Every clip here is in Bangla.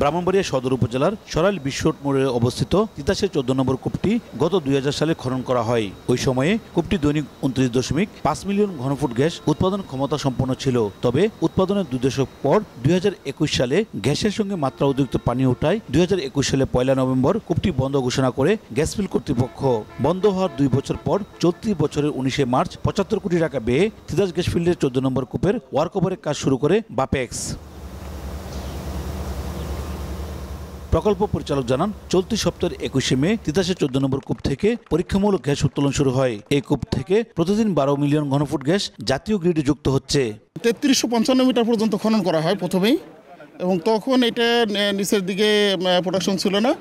ব্রাহ্মণবাড়িয়া সদর উপজেলার সরাইল বিশ্ব রোড মোড়ে অবস্থিত তিতাসের 14 নম্বর কূপটি গত 2000 সালে খনন করা হয়। ওই সময়ে কূপটি দৈনিক 29.5 মিলিয়ন ঘনফুট গ্যাস উৎপাদন ক্ষমতা সম্পন্ন ছিল। তবে উৎপাদনের 2 দশক পর 2021 সালে গ্যাসের সঙ্গে মাত্রা অতিরিক্ত পানি ওঠায় 2021 সালে 1 নভেম্বর কূপটি বন্ধ ঘোষণা করে গ্যাসফিল কর্তৃপক্ষ। বন্ধ হওয়ার 2 বছর পর চলতি বছরের 19 মার্চ 75 কোটি টাকা ব্যয়ে তিতাস গ্যাস ফিল্ডের 14 নম্বর কূপের ওয়ার্কওভারের কাজ শুরু করে বাপেক্স। প্রকল্প পরিচালক জানান, চলতি সপ্তাহের 21 মে তিতাসের 14 নম্বর কূপ থেকে পরীক্ষামূলক গ্যাস উত্তোলন শুরু হয়। এই কূপ থেকে প্রতিদিন 12 মিলিয়ন ঘনফুট গ্যাস জাতীয় গ্রিডে যুক্ত হচ্ছে। 3355 মিটার পর্যন্ত খনন করা হয় প্রথমেই, এবং তখন এটা নিচের দিকে প্রোডাকশন ছিল না।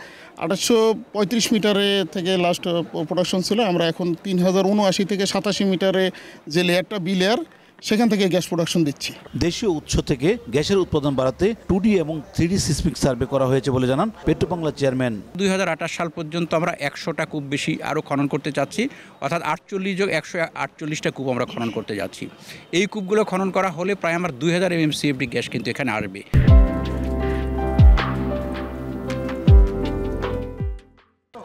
835 মিটারে থেকে লাস্ট প্রোডাকশন ছিল। আমরা এখন 3079 থেকে 87 মিটারে যে লেয়ারটা বি লেয়ার, সেখান থেকে গ্যাস প্রোডাকশন দিচ্ছি। দেশীয় উৎস থেকে গ্যাসের উৎপাদন বাড়াতে 2D এবং 3D সিসমিক সার্ভে করা হয়েছে বলে জানান পেট্রোবাংলার চেয়ারম্যান। 2028 সাল পর্যন্ত আমরা 100টা কূপ বেশি আরও খনন করতে চাচ্ছি, অর্থাৎ 148টা কূপ আমরা খনন করতে যাচ্ছি। এই কূপগুলো খনন করা হলে প্রায় আমার 2000 MMCFD গ্যাস কিন্তু এখানে আসবে।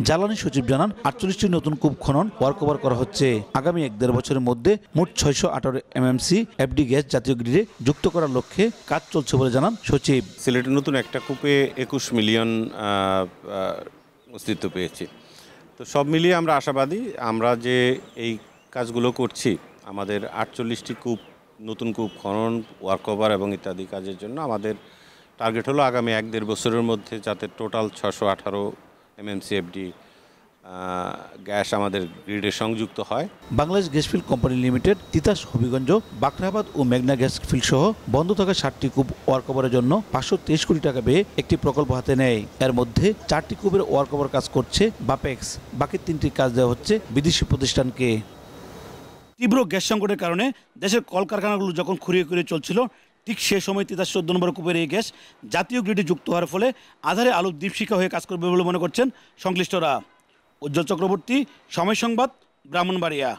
জ্বালানি সচিব জানান, 48টি নতুন কূপ খনন ওয়ার্কওভার করা হচ্ছে। আগামী 1-1.5 বছরের মধ্যে মোট 618 MMCFD গ্যাস জাতীয় গ্রিডে যুক্ত করার লক্ষ্যে কাজ চলছে বলে জানান সচিব। সিলেটের নতুন একটা কূপে 21 মিলিয়ন অস্তিত্ব পেয়েছি। তো সব মিলিয়ে আমরা আশাবাদী, আমরা যে এই কাজগুলো করছি, আমাদের 48টি কূপ নতুন কূপ খনন, ওয়ার্কওভার এবং ইত্যাদি কাজের জন্য আমাদের টার্গেট হলো আগামী 1-1.5 বছরের মধ্যে যাতে টোটাল 618 MMCFD গ্যাস আমাদের গ্রিডে সংযুক্ত হয়। Bangladesh gas field company limited Titas, Habiganj, Bakhrabad ও মেঘনা গ্যাস ফিল্ড সহ বন্ধ থাকা 7টি কূপ ওয়ার্কওভারের জন্য 523 কোটি টাকা ব্যয়ে একটি প্রকল্প হাতে নেয়। এর মধ্যে 4টি কূপের ওয়ার্কওভার কাজ করছে বাপেক্স, বাকি 3টি কাজ দেওয়া হচ্ছে বিদেশি প্রতিষ্ঠানকে। তীব্র গ্যাস সংকটের কারণে দেশের কলকারখানাগুলো যখন খুঁড়িয়ে খুঁড়িয়ে চলছিল, ঠিক সে সময় তিতাস 14 নম্বর কূপের এই গ্যাস জাতীয় গ্রিডে যুক্ত হওয়ার ফলে আধারে আলোর দীপশিখা হয়ে কাজ করবে বলে মনে করছেন সংশ্লিষ্টরা। উজ্জ্বল চক্রবর্তী, সময় সংবাদ, ব্রাহ্মণবাড়িয়া।